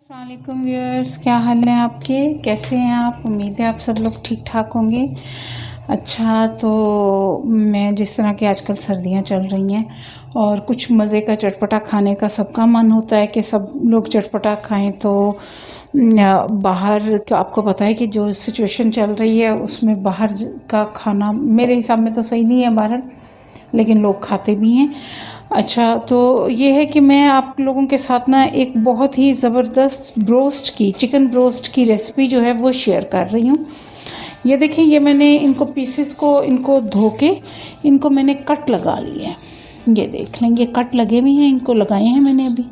अस्सलाम वालेकुम व्यूअर्स, क्या हाल है आपके? कैसे हैं आप? उम्मीद है आप सब लोग ठीक ठाक होंगे। अच्छा, तो मैं जिस तरह की आजकल सर्दियां चल रही हैं और कुछ मज़े का चटपटा खाने का सबका मन होता है कि सब लोग चटपटा खाएं, तो बाहर का आपको पता है कि जो सिचुएशन चल रही है उसमें बाहर का खाना मेरे हिसाब में तो सही नहीं है बाहर, लेकिन लोग खाते भी हैं। अच्छा, तो ये है कि मैं आप लोगों के साथ ना एक बहुत ही ज़बरदस्त चिकन ब्रोस्ट की रेसिपी जो है वो शेयर कर रही हूँ। ये देखिए, ये मैंने इनको पीसेस को इनको धो के इनको मैंने कट लगा लिए हैं। ये देख लेंगे, कट लगे हुए हैं, इनको लगाए हैं मैंने अभी।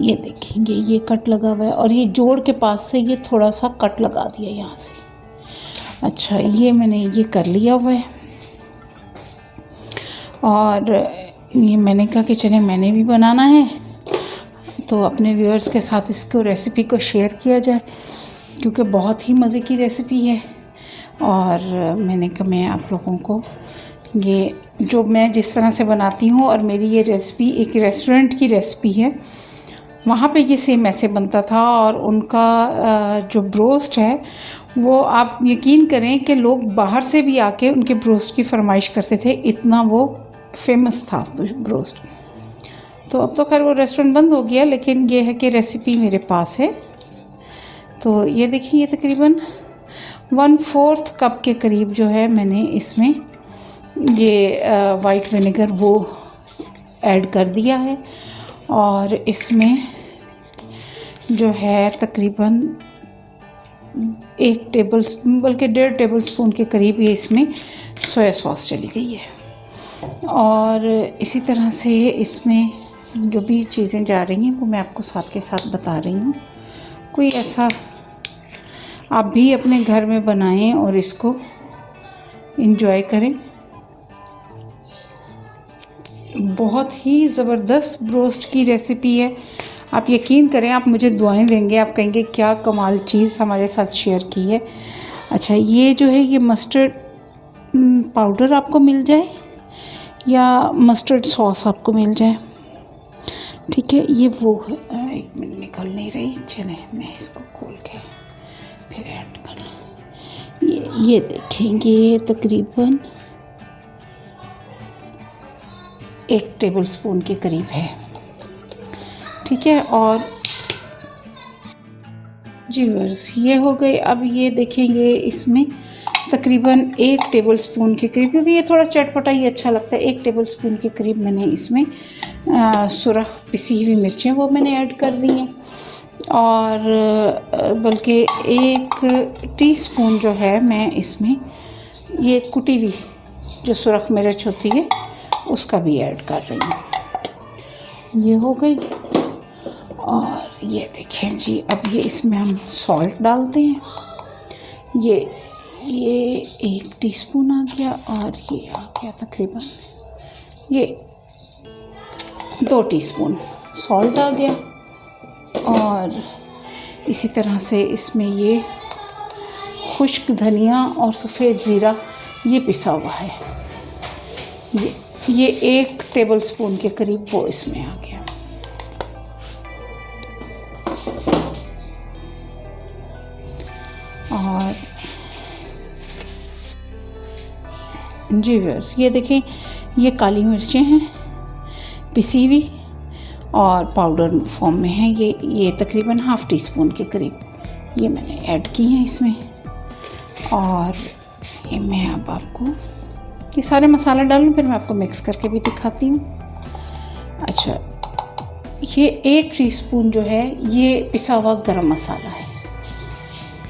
ये देखेंगे, ये कट लगा हुआ है और ये जोड़ के पास से ये थोड़ा सा कट लगा दिया यहाँ से। अच्छा, ये मैंने ये कर लिया हुआ है और ये मैंने कहा कि चले मैंने भी बनाना है तो अपने व्यूअर्स के साथ इसको रेसिपी को शेयर किया जाए, क्योंकि बहुत ही मज़े की रेसिपी है। और मैंने कहा मैं आप लोगों को ये जो मैं जिस तरह से बनाती हूँ, और मेरी ये रेसिपी एक रेस्टोरेंट की रेसिपी है, वहाँ पे ये सेम ऐसे बनता था। और उनका जो ब्रोस्ट है वो आप यकीन करें कि लोग बाहर से भी आके उनके ब्रोस्ट की फरमाइश करते थे, इतना वो फेमस था ब्रोस्ट। तो अब तो खैर वो रेस्टोरेंट बंद हो गया, लेकिन ये है कि रेसिपी मेरे पास है। तो ये देखिए, ये तकरीबन 1/4 कप के करीब जो है मैंने इसमें ये वाइट विनेगर वो ऐड कर दिया है। और इसमें जो है तकरीबन 1 टेबल बल्कि 1.5 टेबल स्पून के करीब ये इसमें सोया सॉस चली गई है। और इसी तरह से इसमें जो भी चीज़ें जा रही हैं वो मैं आपको साथ के साथ बता रही हूँ। कोई ऐसा आप भी अपने घर में बनाएं और इसको एंजॉय करें। बहुत ही ज़बरदस्त ब्रोस्ट की रेसिपी है, आप यकीन करें, आप मुझे दुआएं देंगे, आप कहेंगे क्या कमाल चीज़ हमारे साथ शेयर की है। अच्छा, ये जो है ये मस्टर्ड पाउडर आपको मिल जाए या मस्टर्ड सॉस आपको मिल जाए, ठीक है। ये वो एक मिनट निकल नहीं रही, चले मैं इसको खोल के फिर ऐड करना। ये देखेंगे, ये तकरीबन 1 टेबल स्पून के करीब है, ठीक है। और जी बस ये हो गए। अब ये देखेंगे इसमें तकरीबन 1 टेबल स्पून के करीब, क्योंकि ये थोड़ा चटपटा ही अच्छा लगता है, 1 टेबल स्पून के करीब मैंने इसमें सुरख पिसी हुई मिर्चें वो मैंने ऐड कर दी हैं। और बल्कि 1 टीस्पून जो है मैं इसमें ये कुटी हुई जो सुरख मिर्च होती है उसका भी ऐड कर रही हूँ। ये हो गई। और ये देखें जी, अब ये इसमें हम सॉल्ट डालते हैं। ये 1 टीस्पून आ गया और ये आ गया तकरीबन ये 2 टीस्पून सॉल्ट आ गया। और इसी तरह से इसमें ये खुश्क धनिया और सफ़ेद ज़ीरा ये पिसा हुआ है, ये 1 टेबल स्पून के करीब वो इसमें आ गया। और जी व्यूअर्स, ये देखें, ये काली मिर्चें हैं पिसी हुई और पाउडर फॉर्म में है। ये तकरीबन 1/2 टीस्पून के करीब ये मैंने ऐड की हैं इसमें। और ये मैं अब आपको ये सारे मसाला डालूं, फिर मैं आपको मिक्स करके भी दिखाती हूँ। अच्छा, ये 1 टीस्पून जो है ये पिसा हुआ गरम मसाला है।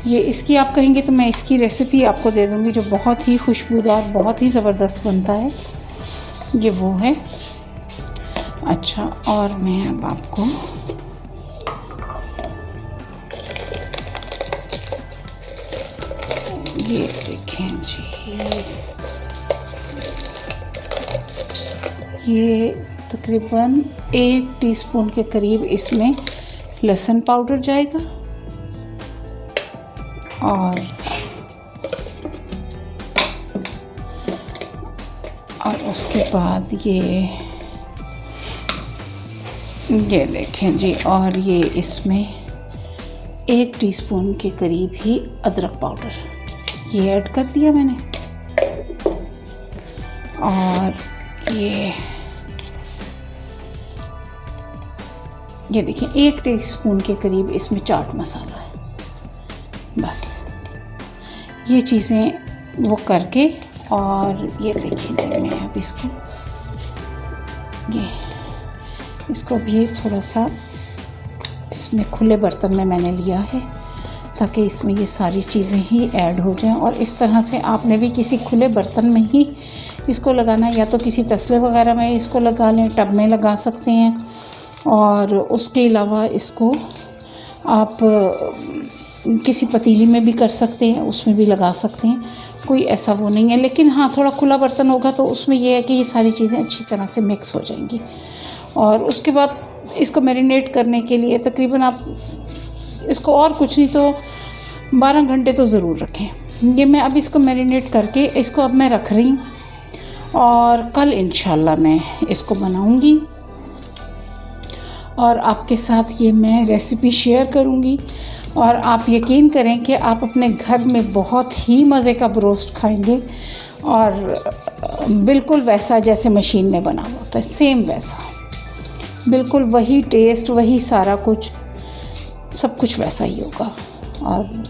ये इसकी आप कहेंगे तो मैं इसकी रेसिपी आपको दे दूँगी, जो बहुत ही खुशबूदार, बहुत ही ज़बरदस्त बनता है, ये वो है। अच्छा, और मैं अब आपको ये देखें जी, ये तकरीबन 1 टीस्पून के करीब इसमें लहसुन पाउडर जाएगा। और उसके बाद ये ये देखें जी, और ये इसमें 1 टीस्पून के करीब ही अदरक पाउडर ये ऐड कर दिया मैंने। और ये देखिए 1 टीस्पून के करीब इसमें चाट मसाला है। बस ये चीज़ें वो करके, और ये देखिए जी मैं अब इसको भी थोड़ा सा इसमें खुले बर्तन में मैंने लिया है ताकि इसमें ये सारी चीज़ें ही ऐड हो जाएं। और इस तरह से आपने भी किसी खुले बर्तन में ही इसको लगाना है, या तो किसी तसले वगैरह में इसको लगा लें, टब में लगा सकते हैं, और उसके अलावा इसको आप किसी पतीली में भी कर सकते हैं, उसमें भी लगा सकते हैं, कोई ऐसा वो नहीं है। लेकिन हाँ, थोड़ा खुला बर्तन होगा तो उसमें ये है कि ये सारी चीज़ें अच्छी तरह से मिक्स हो जाएंगी। और उसके बाद इसको मैरिनेट करने के लिए तकरीबन आप इसको और कुछ नहीं तो 12 घंटे तो ज़रूर रखें। ये मैं अब इसको मैरिनेट करके इसको अब मैं रख रही हूँ, और कल इंशाल्लाह मैं इसको बनाऊँगी और आपके साथ ये मैं रेसिपी शेयर करूँगी। और आप यकीन करें कि आप अपने घर में बहुत ही मज़े का ब्रोस्ट खाएंगे, और बिल्कुल वैसा जैसे मशीन में बना हुआ होता है, सेम वैसा, बिल्कुल वही टेस्ट, वही सारा कुछ, सब कुछ वैसा ही होगा और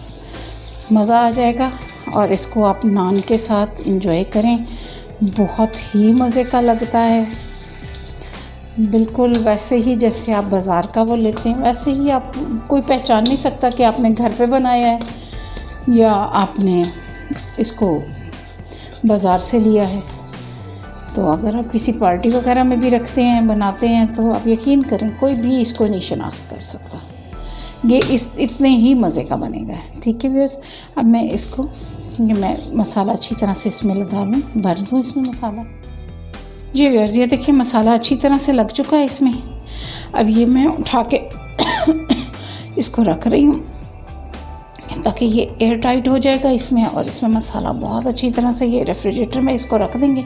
मज़ा आ जाएगा। और इसको आप नान के साथ एंजॉय करें, बहुत ही मज़े का लगता है। बिल्कुल वैसे ही जैसे आप बाज़ार का वो लेते हैं, वैसे ही आप, कोई पहचान नहीं सकता कि आपने घर पे बनाया है या आपने इसको बाज़ार से लिया है। तो अगर आप किसी पार्टी वगैरह में भी रखते हैं, बनाते हैं, तो आप यकीन करें कोई भी इसको नहीं शनाख्त कर सकता। ये इतने ही मज़े का बनेगा। ठीक है व्यूअर्स, अब मैं इसको, ये मैं मसाला अच्छी तरह से इसमें लगा लूँ, भर दूँ इसमें मसाला। जी व्यूअर्स, ये देखिए मसाला अच्छी तरह से लग चुका है इसमें। अब ये मैं उठा के इसको रख रही हूँ ताकि ये एयर टाइट हो जाएगा इसमें, और इसमें मसाला बहुत अच्छी तरह से, ये रेफ्रिजरेटर में इसको रख देंगे,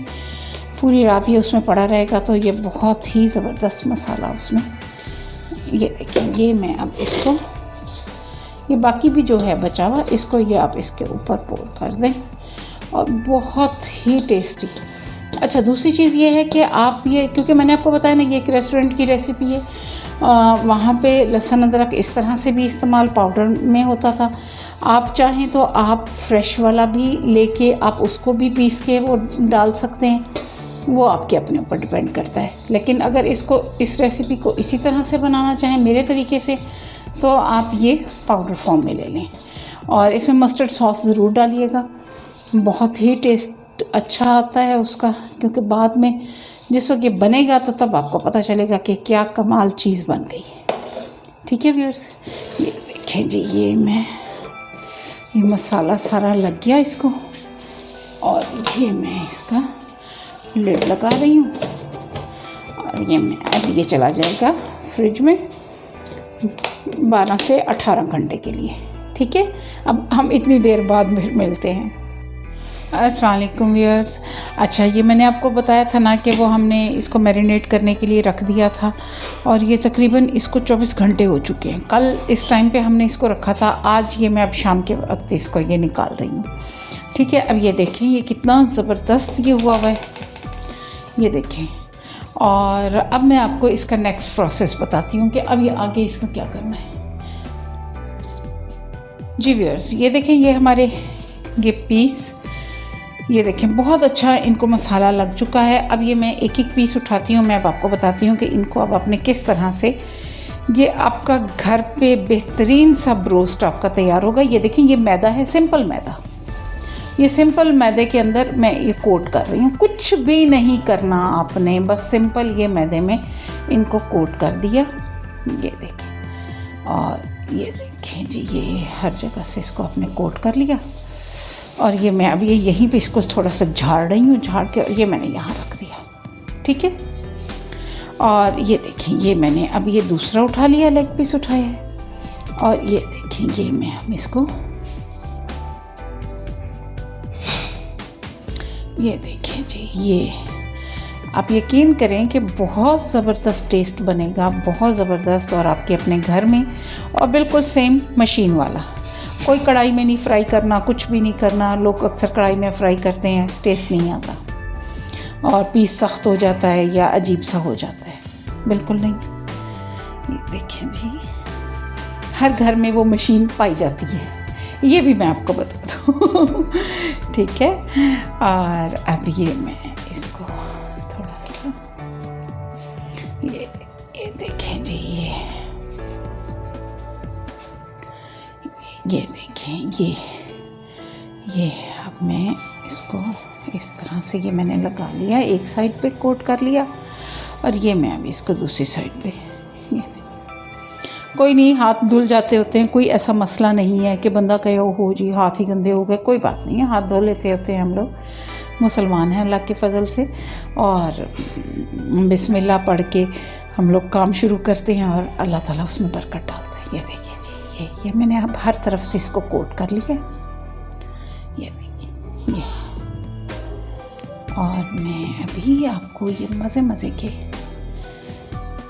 पूरी रात ये उसमें पड़ा रहेगा, तो ये बहुत ही ज़बरदस्त मसाला उसमें। ये देखिए, ये मैं अब इसको, ये बाकी भी जो है बचा हुआ, इसको ये आप इसके ऊपर पोर कर दें, और बहुत ही टेस्टी। अच्छा, दूसरी चीज़ ये है कि आप ये, क्योंकि मैंने आपको बताया ना ये एक रेस्टोरेंट की रेसिपी है, वहाँ पे लहसुन अदरक इस तरह से भी इस्तेमाल पाउडर में होता था। आप चाहें तो आप फ्रेश वाला भी लेके आप उसको भी पीस के वो डाल सकते हैं, वो आपके अपने ऊपर डिपेंड करता है। लेकिन अगर इसको, इस रेसिपी को इसी तरह से बनाना चाहें मेरे तरीके से, तो आप ये पाउडर फॉर्म में ले लें। और इसमें मस्टर्ड सॉस ज़रूर डालिएगा, बहुत ही टेस्ट अच्छा आता है उसका, क्योंकि बाद में जिस वक्त ये बनेगा तो तब आपको पता चलेगा कि क्या कमाल चीज़ बन गई। ठीक है व्यूअर्स, ये देखें जी, ये मसाला सारा लग गया इसको, और ये मैं इसका लिड लगा रही हूँ, और ये मैं अब ये चला जाएगा फ्रिज में 12 से 18 घंटे के लिए। ठीक है, अब हम इतनी देर बाद मिलते हैं। अस्सलाम वालेकुम व्यूअर्स। अच्छा, ये मैंने आपको बताया था ना कि वो हमने इसको मैरिनेट करने के लिए रख दिया था, और ये तकरीबन इसको 24 घंटे हो चुके हैं। कल इस टाइम पे हमने इसको रखा था, आज ये मैं अब शाम के वक्त इसको ये निकाल रही हूँ। ठीक है, अब ये देखें ये कितना ज़बरदस्त ये हुआ है, ये देखें। और अब मैं आपको इसका नेक्स्ट प्रोसेस बताती हूँ कि अब ये आगे इसका क्या करना है। जी व्यूअर्स, ये देखें, ये हमारे ये पीस, ये देखें बहुत अच्छा इनको मसाला लग चुका है। अब ये मैं एक एक पीस उठाती हूँ, मैं अब आपको बताती हूँ कि इनको अब आपने किस तरह से, ये आपका घर पे बेहतरीन सा ब्रोस्ट आपका तैयार होगा। ये देखिए, ये मैदा है, सिंपल मैदा, ये सिंपल मैदे के अंदर मैं ये कोट कर रही हूँ। कुछ भी नहीं करना आपने, बस सिंपल ये मैदे में इनको कोट कर दिया। ये देखें, और ये देखें जी, ये हर जगह से इसको आपने कोट कर लिया। और ये मैं अब ये यहीं पे इसको थोड़ा सा झाड़ रही हूँ, झाड़ के ये मैंने यहाँ रख दिया। ठीक है, और ये देखें, ये मैंने अब ये दूसरा उठा लिया, लेग पीस उठाया है, और ये देखें, ये मैं हम इसको, ये देखें जी, ये आप यकीन करें कि बहुत ज़बरदस्त टेस्ट बनेगा, बहुत ज़बरदस्त, और आपके अपने घर में, और बिल्कुल सेम मशीन वाला। कोई कढ़ाई में नहीं फ्राई करना, कुछ भी नहीं करना। लोग अक्सर कढ़ाई में फ्राई करते हैं, टेस्ट नहीं आता और पीस सख्त हो जाता है या अजीब सा हो जाता है। बिल्कुल नहीं। ये देखें जी, हर घर में वो मशीन पाई जाती है, ये भी मैं आपको बता दूँ। ठीक है। और अब ये मैं इसको थोड़ा सा ये देखें जी, ये देखें, ये अब मैं इसको इस तरह से, ये मैंने लगा लिया, एक साइड पे कोट कर लिया, और ये मैं अभी इसको दूसरी साइड पे, कोई नहीं, हाथ धुल जाते होते हैं, कोई ऐसा मसला नहीं है कि बंदा कहे हो जी हाथ ही गंदे हो गए, कोई बात नहीं है, हाथ धो लेते होते हैं हम लोग, मुसलमान हैं अल्लाह के फ़ज़ल से। और बिस्मिल्लाह पढ़ के हम लोग काम शुरू करते हैं और अल्लाह ताला उसमें बरकत डालता है। ये देखिए जी, ये मैंने अब हर तरफ से इसको कोट कर लिया, ये देखिए ये। और मैं अभी आपको ये मज़े के,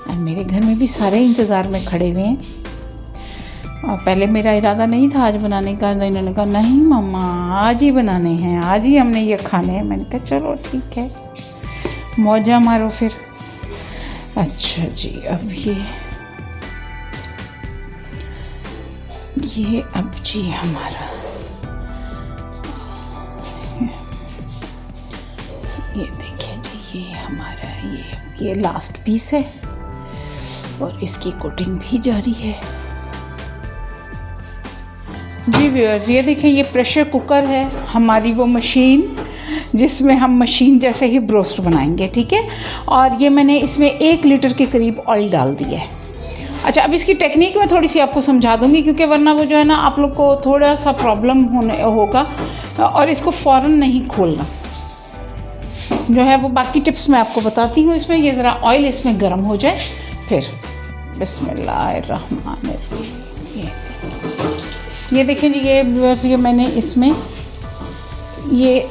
और मेरे घर में भी सारे इंतज़ार में खड़े हुए हैं। और पहले मेरा इरादा नहीं था आज बनाने का, तो इन्होंने कहा नहीं मम्मा आज ही बनाने हैं, आज ही हमने ये खाने हैं। मैंने कहा चलो ठीक है, मौजा मारो फिर। अच्छा जी, अब ये अब जी हमारा ये देखिए जी, ये हमारा ये लास्ट पीस है और इसकी कोटिंग भी जारी है। जी व्यूअर्स, ये देखें, ये प्रेशर कुकर है, हमारी वो मशीन जिसमें हम मशीन जैसे ही ब्रोस्ट बनाएंगे, ठीक है। और ये मैंने इसमें 1 लीटर के करीब ऑयल डाल दिया है। अच्छा, अब इसकी टेक्निक मैं थोड़ी सी आपको समझा दूंगी, क्योंकि वरना वो जो है ना आप लोग को थोड़ा सा प्रॉब्लम होगा, और इसको फ़ौरन नहीं खोलना जो है वो। बाकी टिप्स मैं आपको बताती हूँ इसमें। ये ज़रा ऑयल इसमें गर्म हो जाए, फिर बिस्मिल्लाहिर्रहमानिर्रहीम। ये देखें जी, ये मैंने इसमें ये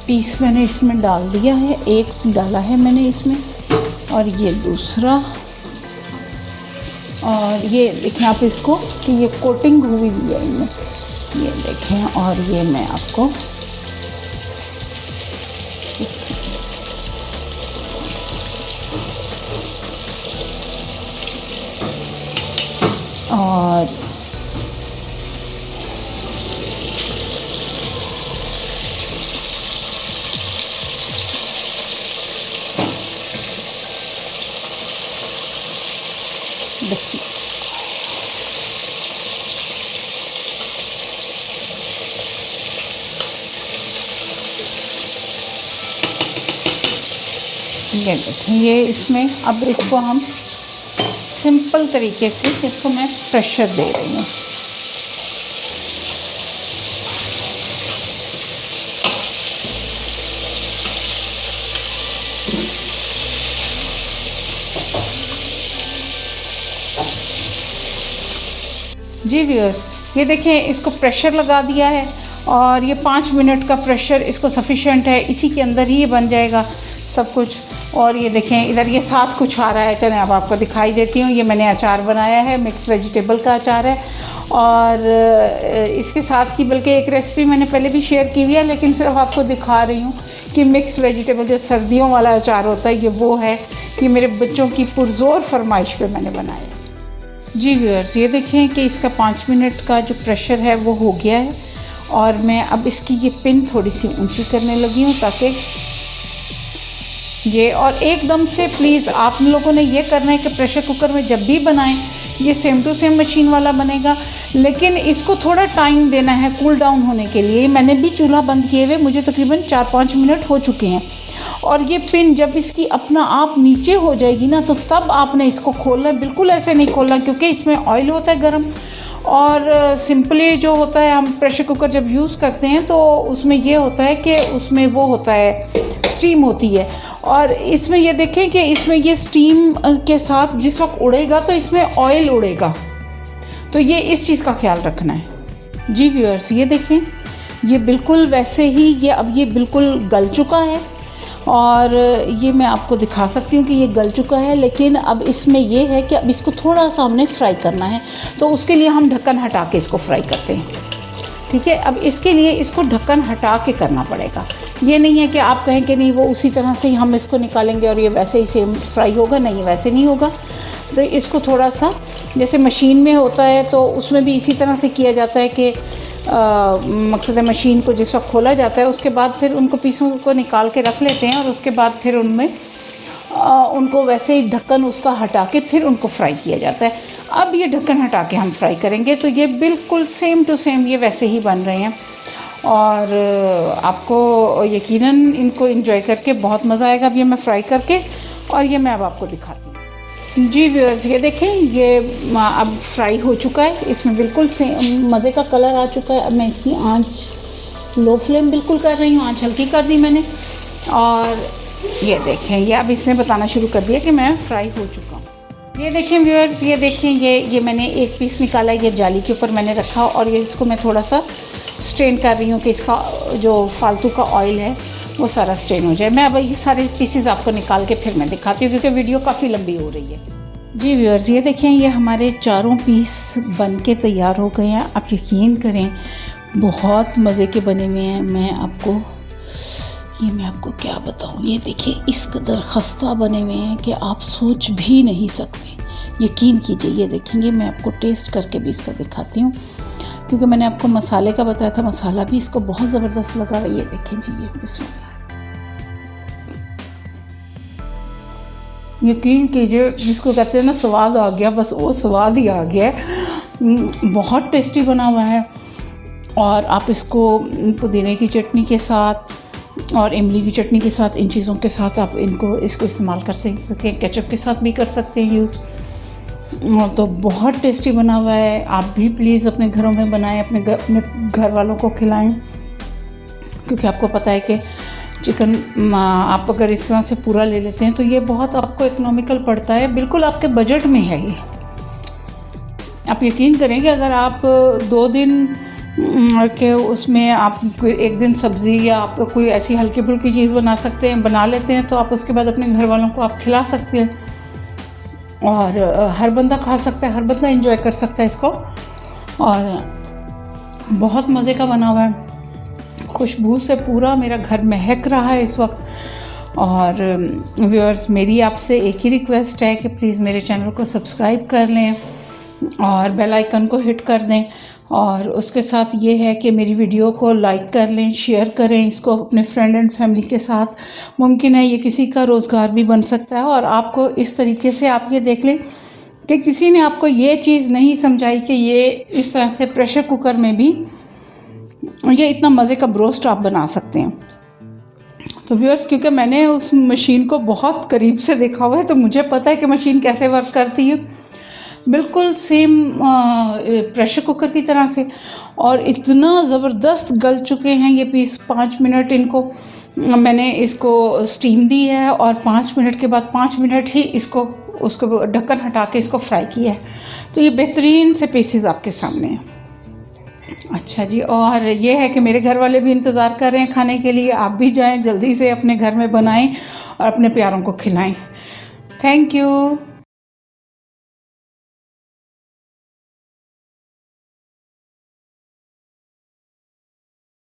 पीस मैंने इसमें डाल दिया है, एक डाला है मैंने इसमें, और ये दूसरा, और ये देखें आप इसको कि ये कोटिंग हुई भी है इनमें, ये देखें। और ये मैं आपको और बस ये देखें, ये इसमें अब इसको हम सिंपल तरीके से इसको मैं प्रेशर दे रही हूँ। जी व्यूअर्स, ये देखें, इसको प्रेशर लगा दिया है और ये 5 मिनट का प्रेशर इसको सफिशेंट है, इसी के अंदर ही ये बन जाएगा सब कुछ। और ये देखें, इधर ये साथ कुछ आ रहा है, चलें अब आपको दिखाई देती हूँ। ये मैंने अचार बनाया है, मिक्स वेजिटेबल का अचार है, और इसके साथ की बल्कि एक रेसिपी मैंने पहले भी शेयर की हुई है, लेकिन सिर्फ आपको दिखा रही हूँ कि मिक्स वेजिटेबल जो सर्दियों वाला अचार होता है, ये वो है। ये मेरे बच्चों की पुरज़ोर फरमाइश पे मैंने बनाया। जी व्यूअर्स, ये देखें कि इसका 5 मिनट का जो प्रेशर है वो हो गया है, और मैं अब इसकी ये पिन थोड़ी सी ऊंची करने लगी हूँ ताकि ये, और एकदम से प्लीज़ आप लोगों ने ये करना है कि प्रेशर कुकर में जब भी बनाएं ये सेम टू सेम मशीन वाला बनेगा, लेकिन इसको थोड़ा टाइम देना है कूल डाउन होने के लिए। मैंने भी चूल्हा बंद किए हुए मुझे तकरीबन 4-5 मिनट हो चुके हैं, और ये पिन जब इसकी अपना आप नीचे हो जाएगी ना, तो तब आपने इसको खोलना है। बिल्कुल ऐसे नहीं खोलना, क्योंकि इसमें ऑयल होता है गर्म, और सिंपली जो होता है हम प्रेशर कुकर जब यूज़ करते हैं तो उसमें ये होता है कि उसमें वो होता है, स्टीम होती है। और इसमें ये देखें कि इसमें ये स्टीम के साथ जिस वक्त उड़ेगा तो इसमें ऑयल उड़ेगा, तो ये इस चीज़ का ख्याल रखना है। जी व्यूअर्स, ये देखें, ये बिल्कुल वैसे ही ये अब ये बिल्कुल गल चुका है, और ये मैं आपको दिखा सकती हूँ कि ये गल चुका है, लेकिन अब इसमें ये है कि अब इसको थोड़ा सा हमने फ्राई करना है, तो उसके लिए हम ढक्कन हटा के इसको फ्राई करते हैं। ठीक है, अब इसके लिए इसको ढक्कन हटा के करना पड़ेगा। ये नहीं है कि आप कहें कि नहीं वो उसी तरह से ही हम इसको निकालेंगे और ये वैसे ही सेम फ्राई होगा, नहीं वैसे नहीं होगा। तो इसको थोड़ा सा जैसे मशीन में होता है तो उसमें भी इसी तरह से किया जाता है कि मकसद है मशीन को जिस वक्त खोला जाता है उसके बाद फिर उनको पीसों को निकाल के रख लेते हैं और उसके बाद फिर उनमें उनको वैसे ही ढक्कन उसका हटा के फिर उनको फ्राई किया जाता है। अब ये ढक्कन हटा के हम फ्राई करेंगे तो ये बिल्कुल सेम टू सेम ये वैसे ही बन रहे हैं और आपको यकीनन इनको एंजॉय करके बहुत मज़ा आएगा। अब ये मैं फ्राई करके और ये मैं अब आपको दिखाती हूँ। जी व्यूअर्स, ये देखें ये अब फ्राई हो चुका है, इसमें बिल्कुल सेम मज़े का कलर आ चुका है। अब मैं इसकी आंच लो फ्लेम बिल्कुल कर रही हूँ, आंच हल्की कर दी मैंने और ये देखें ये अब इसने बताना शुरू कर दिया कि मैं फ्राई हो चुका हूँ। ये देखें व्यूअर्स, ये देखें ये मैंने एक पीस निकाला, ये जाली के ऊपर मैंने रखा और ये इसको मैं थोड़ा सा स्ट्रेन कर रही हूँ कि इसका जो फालतू का ऑयल है वो सारा स्ट्रेन हो जाए। मैं अब ये सारे पीसेस आपको निकाल के फिर मैं दिखाती हूँ क्योंकि वीडियो काफ़ी लंबी हो रही है। जी व्यूअर्स, ये देखें ये हमारे चारों पीस बन के तैयार हो गए हैं। आप यकीन करें बहुत मज़े के बने हुए हैं। मैं आपको क्या बताऊँ, ये देखिए इस कदर खस्ता बने हुए हैं कि आप सोच भी नहीं सकते। यकीन कीजिए, ये देखेंगे मैं आपको टेस्ट करके भी इसका दिखाती हूँ क्योंकि मैंने आपको मसाले का बताया था, मसाला भी इसको बहुत ज़बरदस्त लगा है। ये देखें जी, ये बिस्मिल्लाह, यकीन कीजिए जिसको कहते हैं ना स्वाद आ गया, बस वो स्वाद ही आ गया है। बहुत टेस्टी बना हुआ है और आप इसको पुदीने की चटनी के साथ और इमली की चटनी के साथ, इन चीज़ों के साथ आप इसको इस्तेमाल कर सकते हैं। केचप के साथ भी कर सकते हैं यूज़। तो बहुत टेस्टी बना हुआ है। आप भी प्लीज़ अपने घरों में बनाएं, अपने घर वालों को खिलाएं क्योंकि आपको पता है कि चिकन आप अगर इस तरह से पूरा ले लेते हैं तो ये बहुत आपको इकोनॉमिकल पड़ता है, बिल्कुल आपके बजट में है ये। आप यकीन करें कि अगर आप 2 दिन के उसमें आप एक दिन सब्ज़ी या आप कोई ऐसी हल्की फुल्की चीज़ बना लेते हैं तो आप उसके बाद अपने घर वालों को आप खिला सकते हैं और हर बंदा खा सकता है, हर बंदा एंजॉय कर सकता है इसको और बहुत मज़े का बना हुआ है। खुशबू से पूरा मेरा घर महक रहा है इस वक्त। और व्यूअर्स, मेरी आपसे एक ही रिक्वेस्ट है कि प्लीज़ मेरे चैनल को सब्सक्राइब कर लें और बेल आइकन को हिट कर दें और उसके साथ ये है कि मेरी वीडियो को लाइक कर लें, शेयर करें इसको अपने फ्रेंड एंड फैमिली के साथ। मुमकिन है ये किसी का रोज़गार भी बन सकता है और आपको इस तरीके से आप ये देख लें कि किसी ने आपको ये चीज़ नहीं समझाई कि ये इस तरह से प्रेशर कुकर में भी ये इतना मज़े का ब्रोस्ट आप बना सकते हैं। तो व्यूअर्स, क्योंकि मैंने उस मशीन को बहुत करीब से देखा हुआ है तो मुझे पता है कि मशीन कैसे वर्क करती है, बिल्कुल सेम प्रेशर कुकर की तरह से। और इतना ज़बरदस्त गल चुके हैं ये पीस। 5 मिनट इनको मैंने इसको स्टीम दी है और 5 मिनट के बाद 5 मिनट ही उसको ढक्कन हटा के इसको फ्राई किया है। तो ये बेहतरीन से पीसेस आपके सामने हैं। अच्छा जी, और ये है कि मेरे घर वाले भी इंतज़ार कर रहे हैं खाने के लिए। आप भी जाएं, जल्दी से अपने घर में बनाएं और अपने प्यारों को खिलाएं। Thank you.